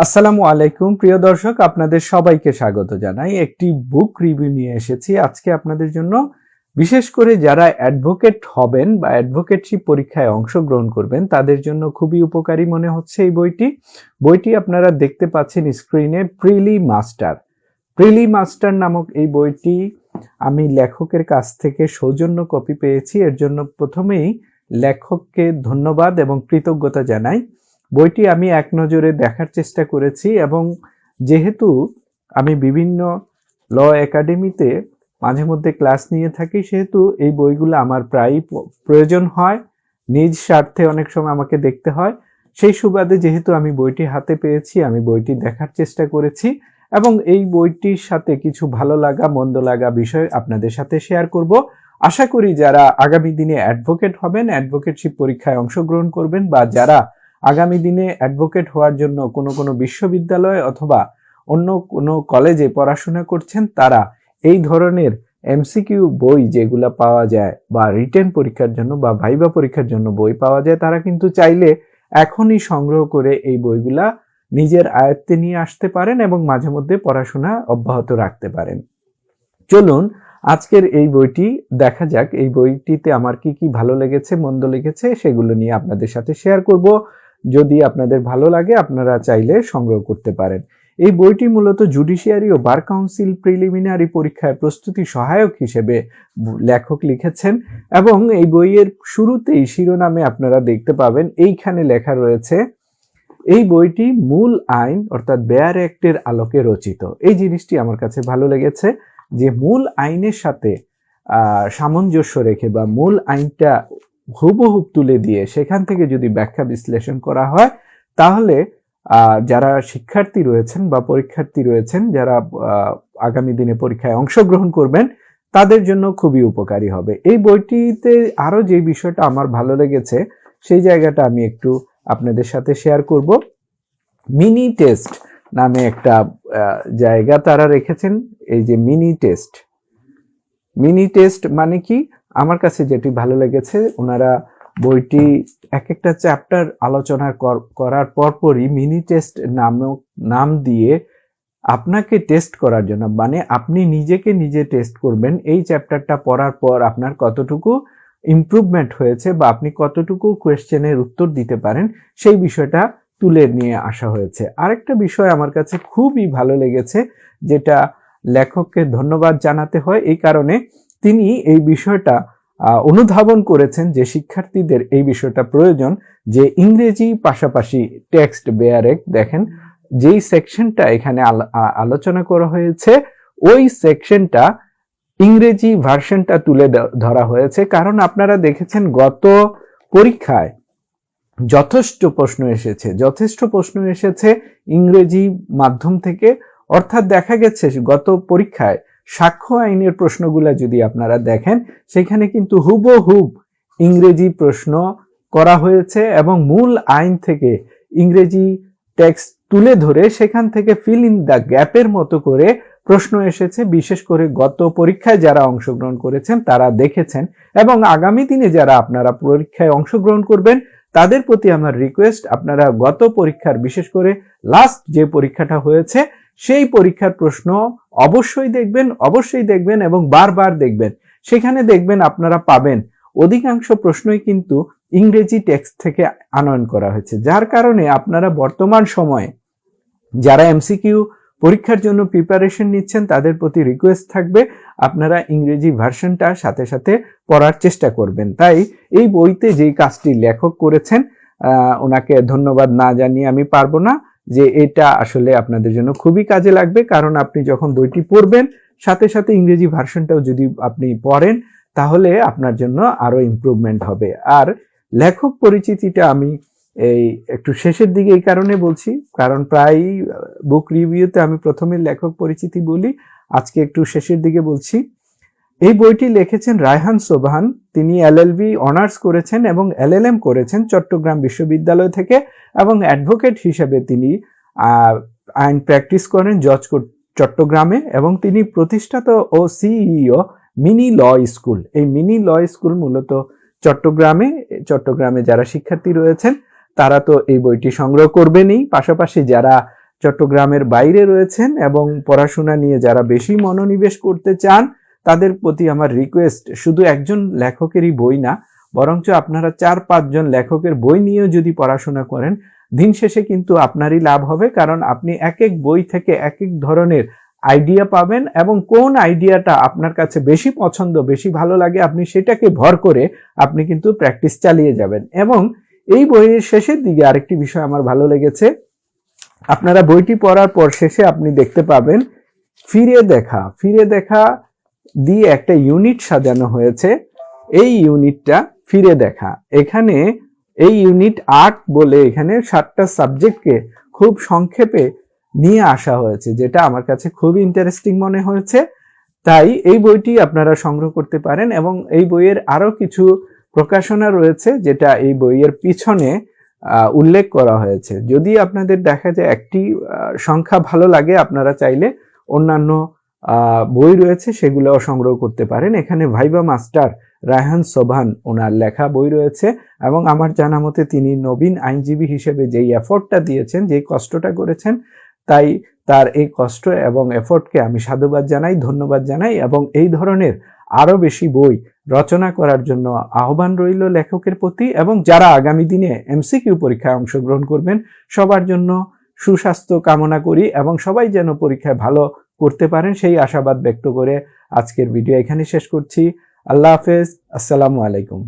আসসালামু আলাইকুম প্রিয় দর্শক, আপনাদের সবাইকে স্বাগত জানাই। একটি বুক রিভিউ নিয়ে এসেছি আজকে আপনাদের জন্য। বিশেষ করে যারা অ্যাডভোকেট হবেন বা অ্যাডভোকেটশিপ পরীক্ষায় অংশগ্রহণ করবেন তাদের জন্য খুবই উপকারী মনে হচ্ছে এই বইটি আপনারা দেখতে পাচ্ছেন স্ক্রিনে। প্রিলি মাস্টার নামক এই বইটি আমি লেখকের কাছ থেকে সৌজন্য কপি পেয়েছি। এর জন্য প্রথমেই লেখককে ধন্যবাদ এবং কৃতজ্ঞতা জানাই। বইটি আমি এক নজরে দেখার চেষ্টা করেছি এবং যেহেতু আমি বিভিন্ন ল একাডেমিতে মাঝে মধ্যে ক্লাস নিয়ে থাকি, সেহেতু এই বইগুলো আমার প্রায়ই প্রয়োজন হয়। নিজ স্বার্থে অনেক সময় আমাকে দেখতে হয়। সেই সুবাদে যেহেতু আমি বইটি হাতে পেয়েছি, আমি বইটি দেখার চেষ্টা করেছি এবং এই বইটির সাথে কিছু ভালো লাগা মন্দ লাগা বিষয় আপনাদের সাথে শেয়ার করব। আশা করি যারা আগামী দিনে অ্যাডভোকেট হবেন, অ্যাডভোকেটশিপ পরীক্ষায় অংশগ্রহণ করবেন, বা যারা আগামী দিনে অ্যাডভোকেট হওয়ার জন্য কোনো বিশ্ববিদ্যালয় অথবা অন্য কোনো কলেজে পড়াশোনা করছেন, তারা এই ধরনের এমসিকিউ বই যেগুলা পাওয়া যায় বা রিটেন পরীক্ষার জন্য বা ভাইবা পরীক্ষার জন্য বই পাওয়া যায়, তারা কিন্তু চাইলে এখনই সংগ্রহ করে এই বইগুলা নিজের আয়ত্তে নিয়ে আসতে পারেন এবং মাঝে মধ্যে পড়াশোনা অব্যাহত রাখতে পারেন। চলুন আজকের এই বইটি দেখা যাক। এই বইটিতে আমার কি কি ভালো লেগেছে মন্দ লেগেছে সেগুলো নিয়ে আপনাদের সাথে শেয়ার করব। যদি আপনাদের ভালো লাগে আপনারা চাইলে সংগ্রহ করতে পারেন। এই বইটি মূলত জুডিশিয়ারি ও বার কাউন্সিল প্রিলিমিনারি পরীক্ষায় প্রস্তুতি সহায়ক হিসেবে লেখক লিখেছেন এবং এই বইয়ের শুরুতেই শিরোনামে আপনারা দেখতে পাবেন এইখানে লেখা রয়েছে, এই বইটি মূল আইন অর্থাৎ বেয়ার অ্যাক্টের আলোকে রচিত। এই জিনিসটি আমার কাছে ভালো লেগেছে যে মূল আইনের সাথে সামঞ্জস্য রেখে বা মূল আইনটা হুবহুব তুলে দিয়ে সেখান থেকে যদি ব্যাখ্যা বিশ্লেষণ করা হয়, তাহলে যারা শিক্ষার্থী রয়েছেন বা পরীক্ষার্থী রয়েছেন, যারা আগামী দিনে পরীক্ষায় অংশগ্রহণ করবেন, তাদের জন্য খুবই উপকারী হবে। এই বইটিতে আরো যে বিষয়টা আমার ভালো লেগেছে সেই জায়গাটা আমি একটু আপনাদের সাথে শেয়ার করব। মিনি টেস্ট নামে একটা জায়গা তারা রেখেছেন। এই যে মিনি টেস্ট মানে কি, আমার কাছে যেটি ভালো লেগেছে, ওনারা বইটি এক একটা চ্যাপ্টার আলোচনা করার পরপরই মিনি টেস্ট নাম দিয়ে আপনাকে টেস্ট করার জন্য, মানে আপনি নিজেকে নিজে টেস্ট করবেন এই চ্যাপ্টারটা পড়ার পর আপনার কতটুকু ইমপ্রুভমেন্ট হয়েছে বা আপনি কতটুকু কোয়েশ্চেনের উত্তর দিতে পারেন সেই বিষয়টা তুলে নিয়ে আসা হয়েছে। আরেকটা বিষয় আমার কাছে খুবই ভালো লেগেছে, যেটা লেখককে ধন্যবাদ জানাতে হয় এই কারণে, তিনি এই বিষয়টা অনুধাবন করেছেন যে শিক্ষার্থীদের এই বিষয়টা প্রয়োজন, যে ইংরেজি পাশাপাশি টেক্সট বেয়ার অ্যাক্ট। দেখেন যেই সেকশনটা এখানে আলোচনা করা হয়েছে ওই সেকশনটা ইংরেজি ভার্সনটা তুলে ধরা হয়েছে, কারণ আপনারা দেখেছেন গত পরীক্ষায় যথেষ্ট প্রশ্ন এসেছে ইংরেজি মাধ্যম থেকে। অর্থাৎ দেখা গেছে গত পরীক্ষায় সাক্ষ্য আইনের প্রশ্নগুলা যদি আপনারা দেখেন, সেখানে কিন্তু হুবহুব ইংরেজি প্রশ্ন করা হয়েছে এবং মূল আইন থেকে ইংরেজি টেক্সট তুলে ধরে সেখান থেকে ফিল ইন দ্য গ্যাপের মতো করে প্রশ্ন এসেছে। বিশেষ করে গত পরীক্ষায় যারা অংশগ্রহণ করেছেন তারা দেখেছেন, এবং আগামী দিনে যারা আপনারা পরীক্ষায় অংশগ্রহণ করবেন তাদের প্রতি আমার রিকোয়েস্ট, আপনারা গত পরীক্ষার বিশেষ করে লাস্ট যে পরীক্ষাটা হয়েছে সেই পরীক্ষার প্রশ্ন অবশ্যই দেখবেন এবং বারবার দেখবেন। সেখানে দেখবেন আপনারা পাবেন অধিকাংশ প্রশ্নই কিন্তু ইংরেজি টেক্সট থেকে আনয়ন করা হয়েছে, যার কারণে আপনারা বর্তমান সময়ে যারা এমসিকিউ পরীক্ষার জন্য প্রিপারেশন নিচ্ছেন তাদের প্রতি রিকোয়েস্ট থাকবে আপনারা ইংরেজি ভার্সনটা সাথে সাথে পড়ার চেষ্টা করবেন। তাই এই বইতে যেই কাজটি লেখক করেছেন, ওনাকে ধন্যবাদ না জানিয়ে আমি পারবো না, যে এটা আসলে আপনাদের জন্য খুবই কাজে লাগবে। কারণ আপনি যখন বইটি পড়বেন সাথে সাথে ইংরেজি ভার্সনটাও যদি আপনি পড়েন, তাহলে আপনার জন্য আরো ইমপ্রুভমেন্ট হবে। আর লেখক পরিচিতিটা আমি এই একটু শেষের দিকে এই কারণে বলছি, কারণ প্রায় বুক রিভিউতে আমি প্রথমে লেখক পরিচিতি বলি, আজকে একটু শেষের দিকে বলছি। এই বইটি লিখেছেন রায়হান সোবহান। তিনি এলএলবি অনার্স করেছেন এবং এলএলএম করেছেন চট্টগ্রাম বিশ্ববিদ্যালয় থেকে, এবং অ্যাডভোকেট হিসেবে তিনি আইন প্র্যাকটিস করেন জজ কোর্ট চট্টগ্রামে, এবং তিনি প্রতিষ্ঠাতা ও সিইও মিনি ল স্কুল। এই মিনি ল স্কুল মূলত চট্টগ্রামে যারা শিক্ষার্থী রয়েছেন তারা তো এই বইটি সংগ্রহ করবেনই, পাশাপাশি যারা চট্টগ্রামের বাইরে রয়েছেন এবং পড়াশোনা নিয়ে যারা বেশি মনোনিবেশ করতে চান তাদের প্রতি আমার রিকোয়েস্ট, শুধু একজন লেখকেরই বই না, বরঞ্চ আপনারা 4-5 জন লেখকের বই নিয়েও যদি পড়াশোনা করেন, দিন শেষে কিন্তু আপনারই লাভ হবে। কারণ আপনি এক এক বই থেকে এক এক ধরনের আইডিয়া পাবেন এবং কোন আইডিয়াটা আপনার কাছে বেশি পছন্দ, বেশি ভালো লাগে, আপনি সেটাকে ভর করে আপনি কিন্তু প্র্যাকটিস চালিয়ে যাবেন। এবং এই বইয়ের শেষের দিকে আরেকটি বিষয় আমার ভালো লেগেছে, আপনারা বইটি পড়ার পর শেষে আপনি দেখতে পাবেন ফিরে দেখা দিয়ে একটা ইউনিট সাজানো হয়েছে। এই ইউনিটটা ফিরে দেখা, এখানে এই ইউনিট 8 বলে এখানে 7টা সাবজেক্টকে খুব সংক্ষেপে নিয়ে আসা হয়েছে, যেটা আমার কাছে খুব ইন্টারেস্টিং মনে হয়েছে। তাই এই বইটি আপনারা সংগ্রহ করতে পারেন এবং এই বইয়ের আরো কিছু প্রকাশনা রয়েছে যেটা এই বইয়ের পিছনে উল্লেখ করা হয়েছে। যদি আপনাদের দেখা যায় একটি সংখ্যা ভালো লাগে, আপনারা চাইলে অন্যান্য বই রয়েছে সেগুলোও সংগ্রহ করতে পারেন। এখানে ভাইবা মাস্টার রায়হান সোবহান ওনার লেখা বই রয়েছে এবং আমার জানা মতে তিনি নবীন আইনজীবী হিসেবে যেই এফোর্টটা দিয়েছেন, যেই কষ্টটা করেছেন, তাই তার এই কষ্ট এবং এফোর্টকে আমি সাধুবাদ জানাই, ধন্যবাদ জানাই এবং এই ধরনের আরো বেশি বই রচনা করার জন্য আহ্বান রইল লেখকের প্রতি। এবং যারা আগামী দিনে এমসিকিউ পরীক্ষায় অংশগ্রহণ করবেন সবার জন্য সুস্বাস্থ্য কামনা করি এবং সবাই যেন পরীক্ষায় ভালো করতে পারেন সেই আশাবাদ ব্যক্ত করে আজকের ভিডিও এখানে শেষ করছি। আল্লাহ হাফেজ, আসসালামু আলাইকুম।